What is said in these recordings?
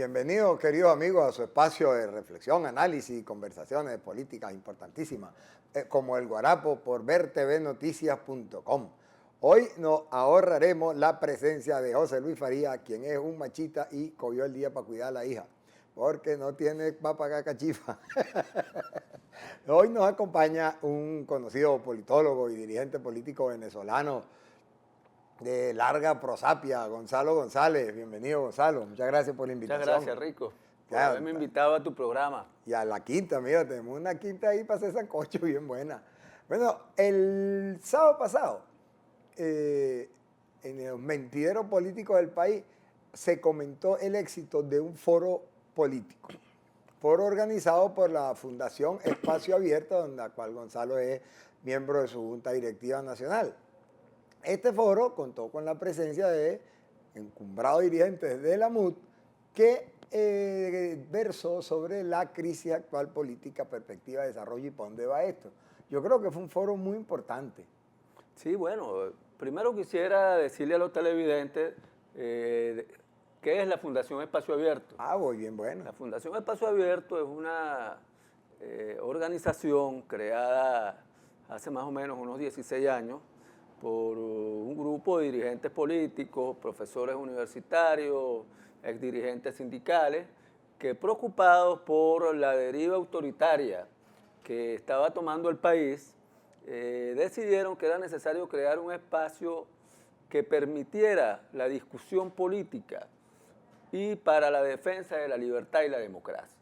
Bienvenidos, queridos amigos, a su espacio de reflexión, análisis y conversaciones políticas importantísimas, como el Guarapo por vertvnoticias.com. Hoy nos ahorraremos la presencia de José Luis Farías, quien es un machista y cogió el día para cuidar a la hija, porque no tiene para pagar cachifa. Hoy nos acompaña un conocido politólogo y dirigente político venezolano de larga prosapia, Gonzalo González. Bienvenido, Gonzalo. Muchas gracias por la invitación. Muchas gracias, Rico, por haberme invitado a tu programa. Y a la quinta, mira, tenemos una quinta ahí para hacer sancocho bien buena. Bueno, el sábado pasado, en los mentideros políticos del país, se comentó el éxito de un foro político. Foro organizado por la Fundación Espacio Abierto, donde la cual Gonzalo es miembro de su Junta Directiva Nacional. Este foro contó con la presencia de encumbrados dirigentes de la MUD que versó sobre la crisis actual política, perspectiva de desarrollo y para dónde va esto. Yo creo que fue un foro muy importante. Sí, bueno, primero quisiera decirle a los televidentes qué es la Fundación Espacio Abierto. Muy bien, bueno. La Fundación Espacio Abierto es una organización creada hace más o menos unos 16 años por un grupo de dirigentes políticos, profesores universitarios, exdirigentes sindicales, que preocupados por la deriva autoritaria que estaba tomando el país, decidieron que era necesario crear un espacio que permitiera la discusión política y para la defensa de la libertad y la democracia.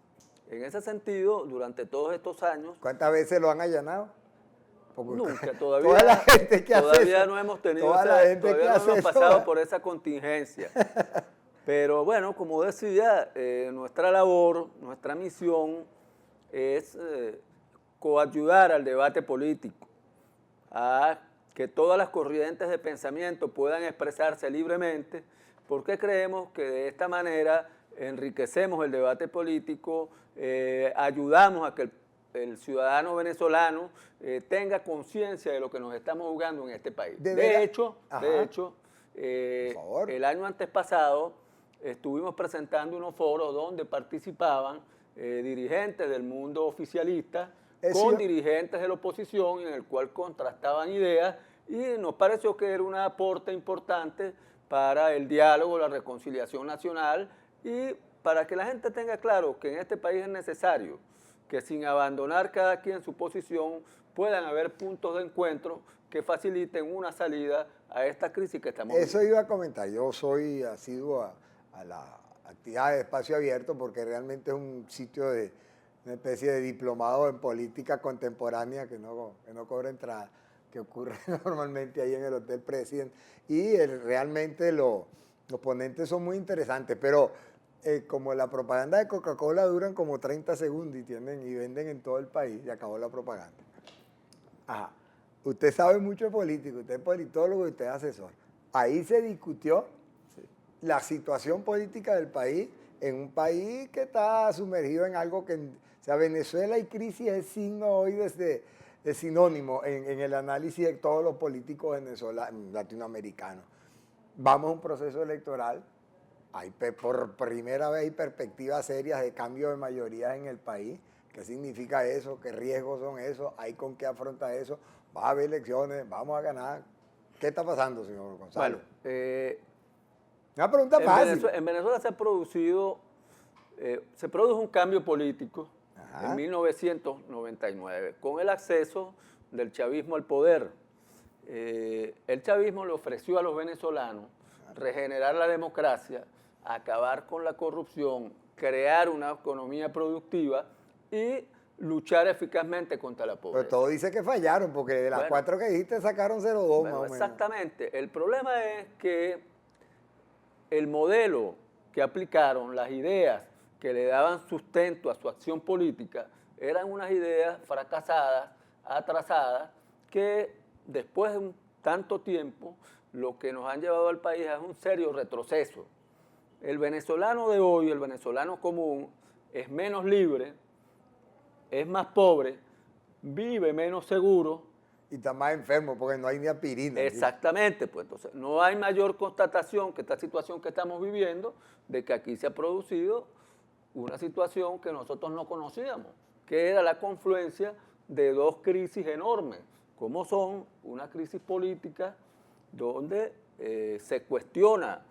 En ese sentido, durante todos estos años... ¿Cuántas veces lo han allanado? Nunca, todavía no hemos tenido, todavía no hemos pasado por esa contingencia. Pero bueno, como decía, nuestra labor, nuestra misión es coayudar al debate político, a que todas las corrientes de pensamiento puedan expresarse libremente, porque creemos que de esta manera enriquecemos el debate político, ayudamos a que el ciudadano venezolano tenga conciencia de lo que nos estamos jugando en este país. De hecho, el año antes pasado estuvimos presentando unos foros donde participaban dirigentes del mundo oficialista con dirigentes de la oposición, en el cual contrastaban ideas, y nos pareció que era un aporte importante para el diálogo, la reconciliación nacional, y para que la gente tenga claro que en este país es necesario que sin abandonar cada quien su posición puedan haber puntos de encuentro que faciliten una salida a esta crisis que estamos viviendo. Eso iba a comentar. Yo soy asiduo a la actividad de Espacio Abierto porque realmente es un sitio de una especie de diplomado en política contemporánea que no cobra entrada, que ocurre normalmente ahí en el Hotel President. Y realmente los ponentes son muy interesantes, pero... como la propaganda de Coca-Cola duran como 30 segundos y venden en todo el país, y acabó la propaganda. Ajá. Usted sabe mucho de política, usted es politólogo y usted es asesor. Ahí se discutió la situación política del país, en un país que está sumergido en algo que, o sea, Venezuela y crisis es signo hoy de sinónimo en el análisis de todos los políticos latinoamericanos. Vamos a un proceso electoral. Por primera vez hay perspectivas serias de cambio de mayorías en el país. ¿Qué significa eso? ¿Qué riesgos son esos? ¿Hay con qué afrontar eso? ¿Va a haber elecciones? ¿Vamos a ganar? ¿Qué está pasando, señor Gonzalo? Bueno, una pregunta fácil. En Venezuela se produjo un cambio político en 1999 con el acceso del chavismo al poder. El chavismo le ofreció a los venezolanos regenerar la democracia, acabar con la corrupción, crear una economía productiva y luchar eficazmente contra la pobreza. Pero todo dice que fallaron, porque de las 4 que dijiste sacaron 0,2 más o menos. Exactamente. El problema es que el modelo que aplicaron, las ideas que le daban sustento a su acción política, eran unas ideas fracasadas, atrasadas, que después de un tanto tiempo lo que nos han llevado al país es un serio retroceso. El venezolano de hoy, el venezolano común, es menos libre, es más pobre, vive menos seguro y está más enfermo porque no hay ni aspirina. Exactamente, pues entonces no hay mayor constatación que esta situación que estamos viviendo de que aquí se ha producido una situación que nosotros no conocíamos, que era la confluencia de dos crisis enormes, como son una crisis política donde se cuestiona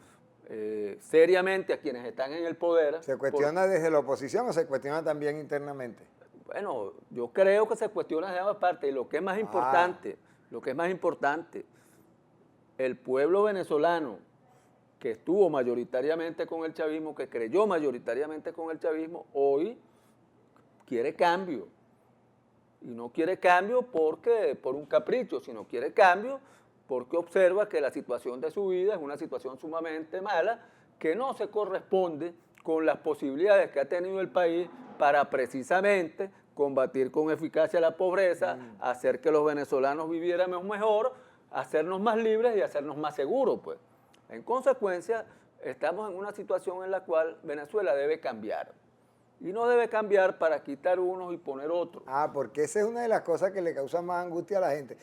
seriamente a quienes están en el poder. ¿Se cuestiona desde la oposición o se cuestiona también internamente? Bueno, yo creo que se cuestiona de ambas partes y lo que es más importante, el pueblo venezolano que estuvo mayoritariamente con el chavismo, que creyó mayoritariamente con el chavismo, hoy quiere cambio. Y no quiere cambio por un capricho, sino quiere cambio porque observa que la situación de su vida es una situación sumamente mala, que no se corresponde con las posibilidades que ha tenido el país para precisamente combatir con eficacia la pobreza, hacer que los venezolanos viviéramos mejor, hacernos más libres y hacernos más seguros, pues. En consecuencia, estamos en una situación en la cual Venezuela debe cambiar. Y no debe cambiar para quitar unos y poner otros. Porque esa es una de las cosas que le causa más angustia a la gente.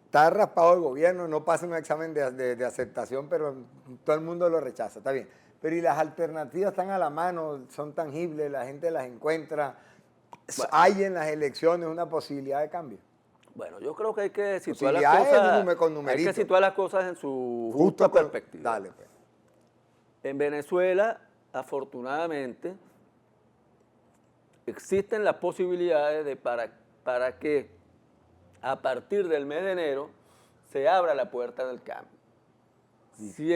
Está raspado el gobierno, no pasa un examen de aceptación, pero todo el mundo lo rechaza, está bien. Pero y las alternativas están a la mano, son tangibles, la gente las encuentra. Bueno, ¿hay en las elecciones una posibilidad de cambio? Bueno, yo creo que hay que situar las cosas en su justa perspectiva. Dale, pues. En Venezuela, afortunadamente, existen las posibilidades de para que a partir del mes de enero se abra la puerta del cambio. Si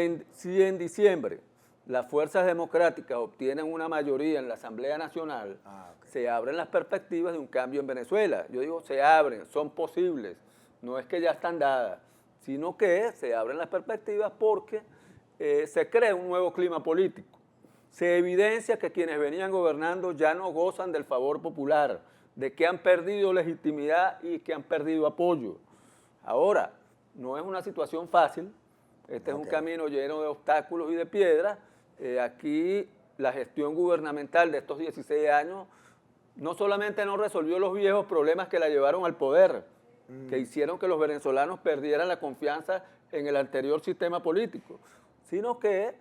en diciembre las fuerzas democráticas obtienen una mayoría en la Asamblea Nacional, se abren las perspectivas de un cambio en Venezuela. Yo digo, se abren, son posibles, no es que ya están dadas, sino que se abren las perspectivas porque se crea un nuevo clima político. Se evidencia que quienes venían gobernando ya no gozan del favor popular, de que han perdido legitimidad y que han perdido apoyo. Ahora, no es una situación fácil, este es un camino lleno de obstáculos y de piedras. Aquí la gestión gubernamental de estos 16 años no solamente no resolvió los viejos problemas que la llevaron al poder, que hicieron que los venezolanos perdieran la confianza en el anterior sistema político, sino que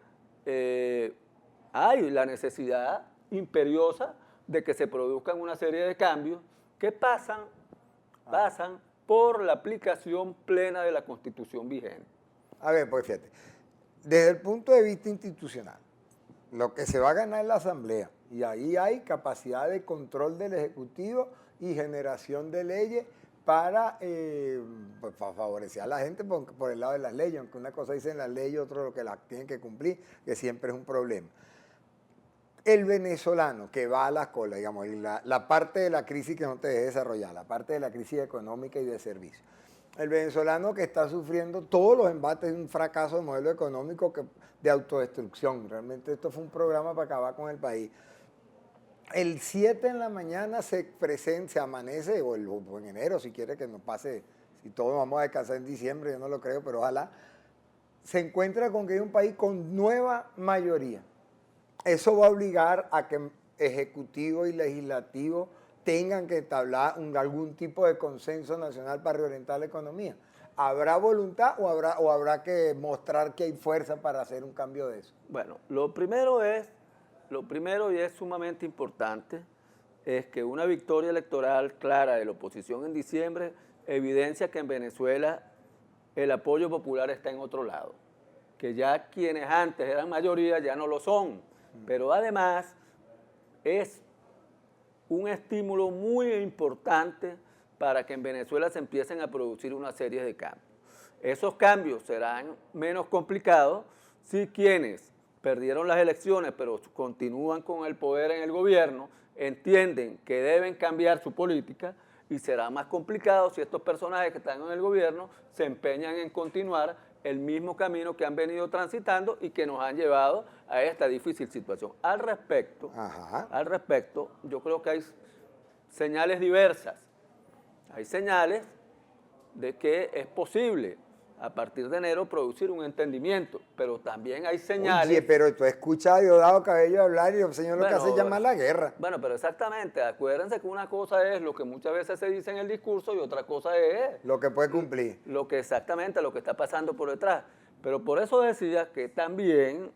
hay la necesidad imperiosa de que se produzcan una serie de cambios que pasan por la aplicación plena de la Constitución vigente. A ver, pues fíjate, desde el punto de vista institucional, lo que se va a ganar es la Asamblea, y ahí hay capacidad de control del Ejecutivo y generación de leyes para favorecer a la gente por el lado de las leyes, aunque una cosa dicen las leyes, otro lo que las tienen que cumplir, que siempre es un problema. El venezolano que va a la cola, digamos, la parte de la crisis que no te deje desarrollar, la parte de la crisis económica y de servicios. El venezolano que está sufriendo todos los embates de un fracaso de modelo económico de autodestrucción. Realmente esto fue un programa para acabar con el país. El 7 en la mañana se amanece, o en enero, si quiere que nos pase, si todos vamos a descansar en diciembre, yo no lo creo, pero ojalá, se encuentra con que hay un país con nueva mayoría. Eso va a obligar a que Ejecutivo y Legislativo tengan que entablar algún tipo de consenso nacional para reorientar la economía. ¿Habrá voluntad o habrá que mostrar que hay fuerza para hacer un cambio de eso? Bueno, lo primero y es sumamente importante, es que una victoria electoral clara de la oposición en diciembre evidencia que en Venezuela el apoyo popular está en otro lado, que ya quienes antes eran mayoría ya no lo son, pero además es un estímulo muy importante para que en Venezuela se empiecen a producir una serie de cambios. Esos cambios serán menos complicados si quienes perdieron las elecciones pero continúan con el poder en el gobierno entienden que deben cambiar su política, y será más complicado si estos personajes que están en el gobierno se empeñan en continuar el mismo camino que han venido transitando y que nos han llevado a esta difícil situación. Al respecto, yo creo que hay señales diversas. Hay señales de que es posible a partir de enero producir un entendimiento, pero también hay señales. Oye, pero tú escuchas a Diosdado Cabello hablar y el señor lo que hace es llamar la guerra. Bueno, pero exactamente, acuérdense que una cosa es lo que muchas veces se dice en el discurso y otra cosa es lo que puede cumplir. Exactamente lo que está pasando por detrás. Pero por eso decía que también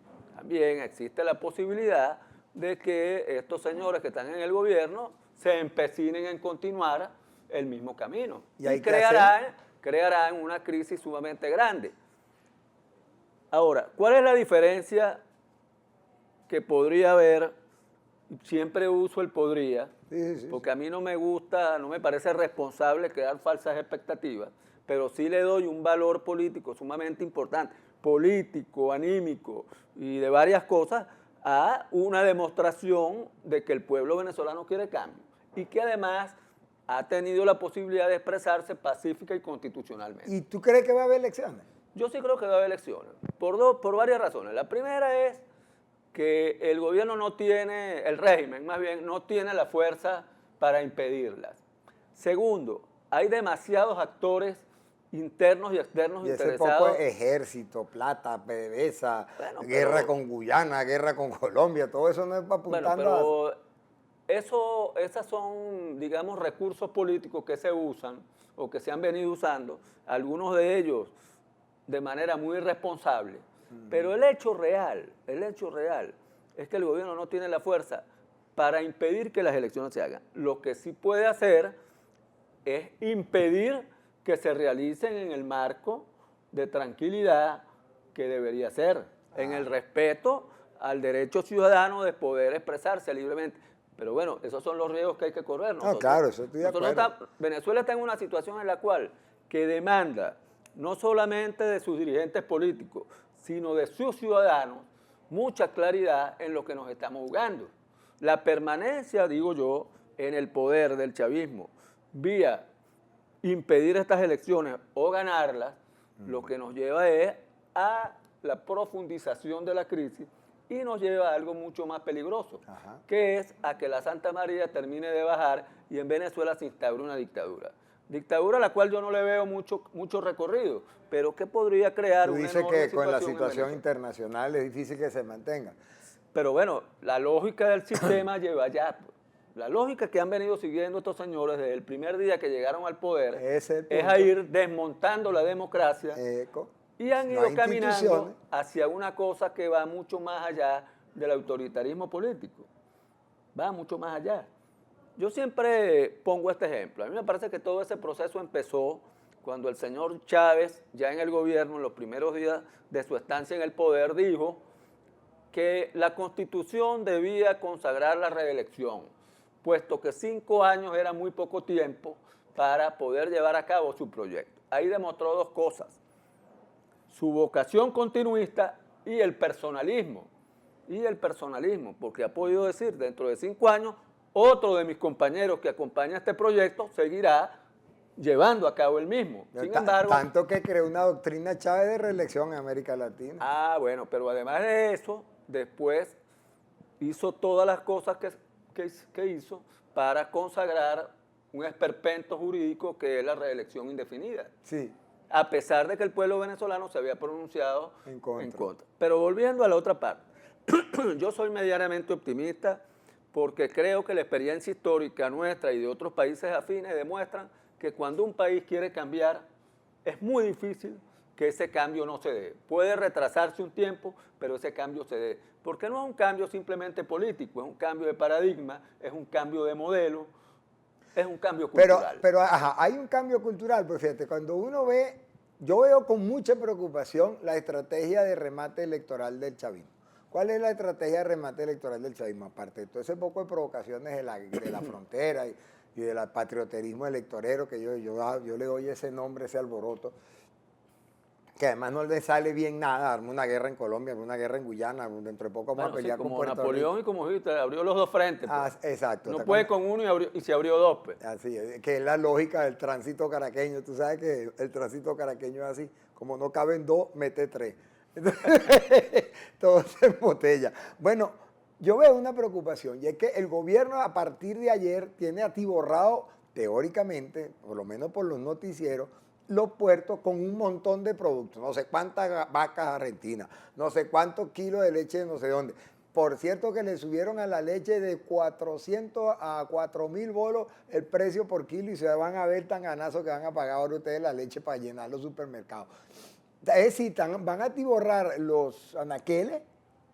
existe la posibilidad de que estos señores que están en el gobierno se empecinen en continuar el mismo camino y crearán una crisis sumamente grande. Ahora, ¿cuál es la diferencia que podría haber? Siempre uso el podría, porque a mí no me gusta, no me parece responsable crear falsas expectativas, pero sí le doy un valor político sumamente importante, político, anímico y de varias cosas, a una demostración de que el pueblo venezolano quiere cambio y que además ha tenido la posibilidad de expresarse pacífica y constitucionalmente. ¿Y tú crees que va a haber elecciones? Yo sí creo que va a haber elecciones, por varias razones. La primera es que el gobierno no tiene, el régimen más bien, no tiene la fuerza para impedirlas. Segundo, hay demasiados actores internos y externos interesados. Ese poco ejército, plata, PDVSA, guerra con Guyana, guerra con Colombia, todo eso no es para apuntando esas son, digamos, recursos políticos que se usan o que se han venido usando, algunos de ellos de manera muy irresponsable. Pero el hecho real es que el gobierno no tiene la fuerza para impedir que las elecciones se hagan. Lo que sí puede hacer es impedir que se realicen en el marco de tranquilidad que debería ser, en el respeto al derecho ciudadano de poder expresarse libremente. Pero bueno, esos son los riesgos que hay que correr. No, claro, eso estoy de acuerdo. Venezuela está en una situación en la cual que demanda no solamente de sus dirigentes políticos, sino de sus ciudadanos, mucha claridad en lo que nos estamos jugando. La permanencia, digo yo, en el poder del chavismo, vía impedir estas elecciones o ganarlas, lo que nos lleva es a la profundización de la crisis y nos lleva a algo mucho más peligroso, que es a que la Santa María termine de bajar y en Venezuela se instaure una dictadura. Dictadura a la cual yo no le veo mucho recorrido, pero que podría crear una enorme situación. Tú dices que con la situación internacional es difícil que se mantenga. Pero bueno, la lógica del sistema lleva allá. La lógica que han venido siguiendo estos señores desde el primer día que llegaron al poder es a ir desmontando la democracia y han ido caminando hacia una cosa que va mucho más allá del autoritarismo político. Va mucho más allá. Yo siempre pongo este ejemplo. A mí me parece que todo ese proceso empezó cuando el señor Chávez, ya en el gobierno, en los primeros días de su estancia en el poder, dijo que la Constitución debía consagrar la reelección, puesto que 5 años era muy poco tiempo para poder llevar a cabo su proyecto. Ahí demostró dos cosas: su vocación continuista y el personalismo. Porque ha podido decir, dentro de 5 años, otro de mis compañeros que acompaña este proyecto seguirá llevando a cabo el mismo. Sin embargo, tanto que creó una doctrina Chávez de reelección en América Latina. Ah, bueno, pero además de eso, después hizo todas las cosas que hizo para consagrar un esperpento jurídico que es la reelección indefinida. Sí. A pesar de que el pueblo venezolano se había pronunciado en contra. Pero volviendo a la otra parte, yo soy medianamente optimista porque creo que la experiencia histórica nuestra y de otros países afines demuestran que cuando un país quiere cambiar, es muy difícil que ese cambio no se dé. Puede retrasarse un tiempo, pero ese cambio se dé. Porque no es un cambio simplemente político, es un cambio de paradigma, es un cambio de modelo, es un cambio cultural. Pero hay un cambio cultural, pues fíjate, cuando uno ve, yo veo con mucha preocupación la estrategia de remate electoral del chavismo. ¿Cuál es la estrategia de remate electoral del chavismo? Aparte de todo ese poco de provocaciones de la frontera y del patrioterismo electorero, que yo le doy ese nombre, ese alboroto, que además no le sale bien nada, arma una guerra en Colombia, una guerra en Guyana, dentro de poco vamos a pelear con Puerto Rico. Como Napoleón y como Hitler, abrió los dos frentes. Pues. Exacto. No puede con uno y se abrió dos. Pues. Así es, que es la lógica del tránsito caraqueño. Tú sabes que el tránsito caraqueño es así, como no caben 2, mete 3. Todo se embotella. Bueno, yo veo una preocupación y es que el gobierno a partir de ayer tiene atiborrado teóricamente, por lo menos por los noticieros, los puertos con un montón de productos, no sé cuántas vacas argentinas, no sé cuántos kilos de leche de no sé dónde. Por cierto que le subieron a la leche de 400 a 4.000 bolos el precio por kilo y se van a ver tan ganazos que van a pagar ahora ustedes la leche para llenar los supermercados. Es decir, van a atiborrar los anaqueles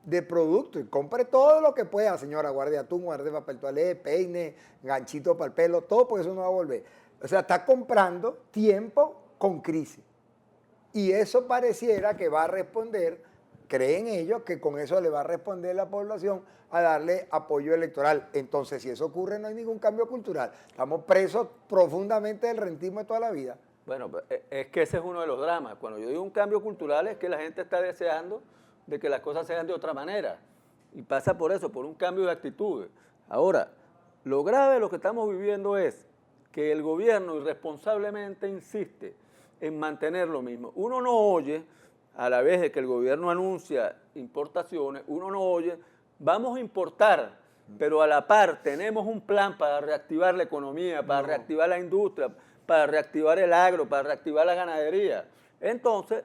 de productos y compre todo lo que pueda, señora, guarde atún, guarde papel toalé, peine, ganchito para el pelo, todo, porque eso no va a volver. O sea, está comprando tiempo con crisis. Y eso pareciera que va a responder, creen ellos, que con eso le va a responder la población a darle apoyo electoral. Entonces, si eso ocurre, no hay ningún cambio cultural. Estamos presos profundamente del rentismo de toda la vida. Bueno, es que ese es uno de los dramas. Cuando yo digo un cambio cultural es que la gente está deseando de que las cosas sean de otra manera. Y pasa por eso, por un cambio de actitudes. Ahora, lo grave de lo que estamos viviendo es que el gobierno irresponsablemente insiste en mantener lo mismo. Uno no oye, a la vez de que el gobierno anuncia importaciones, uno no oye, vamos a importar, pero a la par tenemos un plan para reactivar la economía, para reactivar la industria, para reactivar el agro, para reactivar la ganadería. Entonces,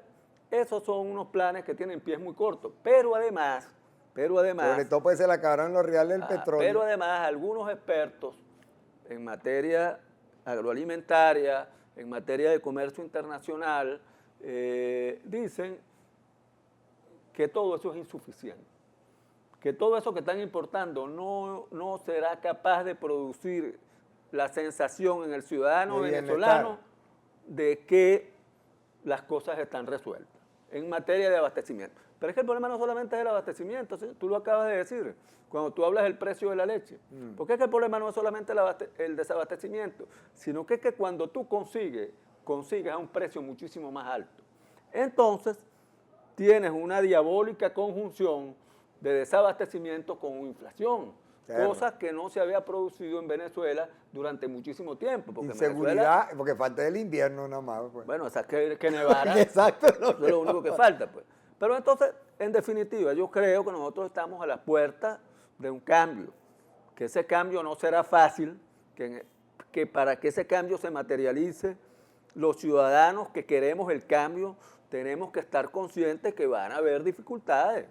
esos son unos planes que tienen pies muy cortos, pero además... Sobre todo pues se le acabaron los reales del petróleo. Pero además algunos expertos en materia agroalimentaria, en materia de comercio internacional, dicen que todo eso es insuficiente, que todo eso que están importando no será capaz de producir la sensación en el ciudadano venezolano de que las cosas están resueltas en materia de abastecimiento. Pero es que el problema no solamente es el abastecimiento, ¿sí? Tú lo acabas de decir, cuando tú hablas del precio de la leche. Porque es que el problema no es solamente el desabastecimiento, sino que es que cuando tú consigues a un precio muchísimo más alto. Entonces, tienes una diabólica conjunción de desabastecimiento con inflación. Claro. Cosas que no se había producido en Venezuela durante muchísimo tiempo. Porque inseguridad, porque falta el invierno nada más. Pues. Bueno, o sea, que nevara. Exacto. Eso es lo único que falta, pues. Pero entonces, en definitiva, yo creo que nosotros estamos a la puerta de un cambio, que ese cambio no será fácil, que para que ese cambio se materialice, los ciudadanos que queremos el cambio tenemos que estar conscientes que van a haber dificultades,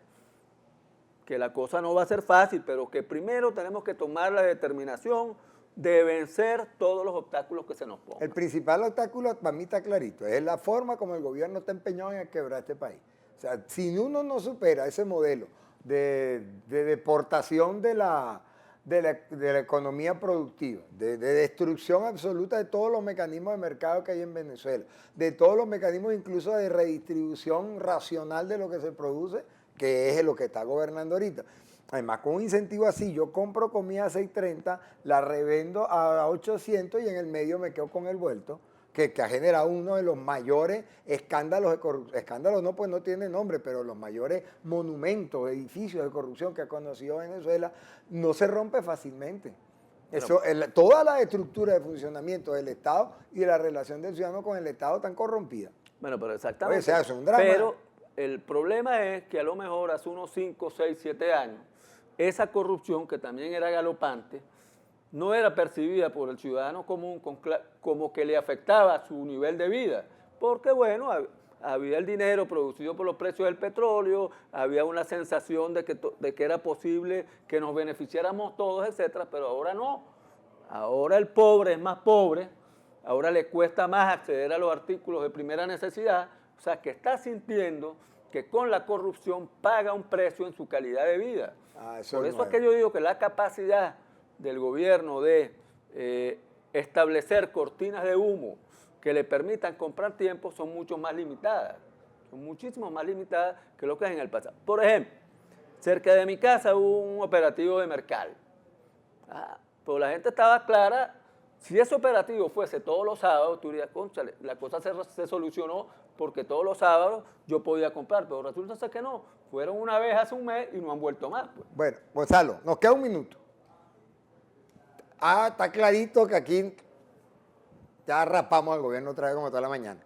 que la cosa no va a ser fácil, pero que primero tenemos que tomar la determinación de vencer todos los obstáculos que se nos pongan. El principal obstáculo para mí está clarito, es la forma como el gobierno está empeñado en quebrar este país. O sea, si uno no supera ese modelo de deportación de la economía productiva, de destrucción absoluta de todos los mecanismos de mercado que hay en Venezuela, de todos los mecanismos incluso de redistribución racional de lo que se produce, que es lo que está gobernando ahorita. Además, con un incentivo así, yo compro comida a 6.30, la revendo a 800 y en el medio me quedo con el vuelto, que ha generado uno de los mayores escándalos de corrupción. Escándalos no, pues no tiene nombre, pero los mayores monumentos, edificios de corrupción que ha conocido Venezuela, no se rompe fácilmente. Eso, toda la estructura de funcionamiento del Estado y de la relación del ciudadano con el Estado están corrompidas. Bueno, pero exactamente. O sea, es un drama. Pero el problema es que a lo mejor hace unos 5, 6, 7 años, esa corrupción, que también era galopante, no era percibida por el ciudadano común como que le afectaba su nivel de vida, porque bueno, había el dinero producido por los precios del petróleo, había una sensación de que era posible que nos beneficiáramos todos, etcétera, pero ahora no. Ahora el pobre es más pobre, ahora le cuesta más acceder a los artículos de primera necesidad, o sea, que está sintiendo que con la corrupción paga un precio en su calidad de vida. Por eso es que yo digo que la capacidad del gobierno de establecer cortinas de humo que le permitan comprar tiempo son mucho más limitadas, son muchísimo más limitadas que lo que es en el pasado. Por ejemplo, cerca de mi casa hubo un operativo de Mercal. Pues la gente estaba clara, si ese operativo fuese todos los sábados, tú dirías, cónchale, la cosa se solucionó porque todos los sábados yo podía comprar, pero resulta ser que no, fueron una vez hace un mes y no han vuelto más. Pues. Bueno, Gonzalo, nos queda un minuto. Está clarito que aquí ya rapamos al gobierno otra vez como toda la mañana.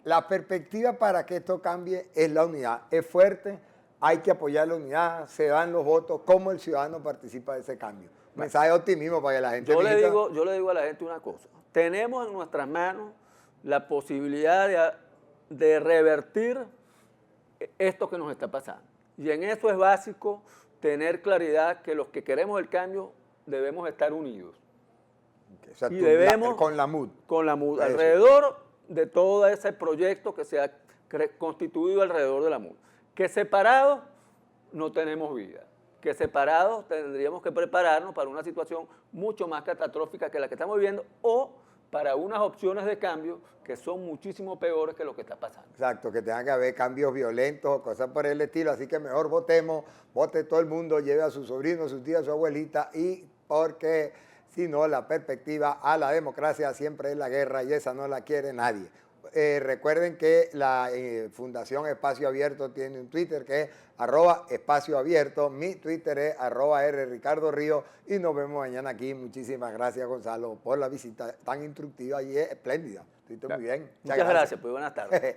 La perspectiva para que esto cambie es la unidad. Es fuerte, hay que apoyar la unidad, se dan los votos, cómo el ciudadano participa de ese cambio. Mensaje de optimismo para que la gente... Yo le digo a la gente una cosa. Tenemos en nuestras manos la posibilidad de revertir esto que nos está pasando. Y en eso es básico tener claridad que los que queremos el cambio debemos estar unidos. O sea, y debemos, con la MUD. Con la MUD, alrededor de todo ese proyecto que se ha constituido alrededor de la MUD. Que separados no tenemos vida. Que separados tendríamos que prepararnos para una situación mucho más catastrófica que la que estamos viviendo o para unas opciones de cambio que son muchísimo peores que lo que está pasando. Exacto, que tengan que haber cambios violentos o cosas por el estilo, así que mejor votemos, vote todo el mundo, lleve a su sobrino, a su tía, a su abuelita, y porque si no, la perspectiva a la democracia siempre es la guerra y esa no la quiere nadie. Recuerden que la Fundación Espacio Abierto tiene un Twitter que es @espacioabierto, mi Twitter es @rricardorío y nos vemos mañana aquí. Muchísimas gracias, Gonzalo, por la visita tan instructiva y espléndida. Estuviste muy bien. Muchas gracias, pues buenas tardes.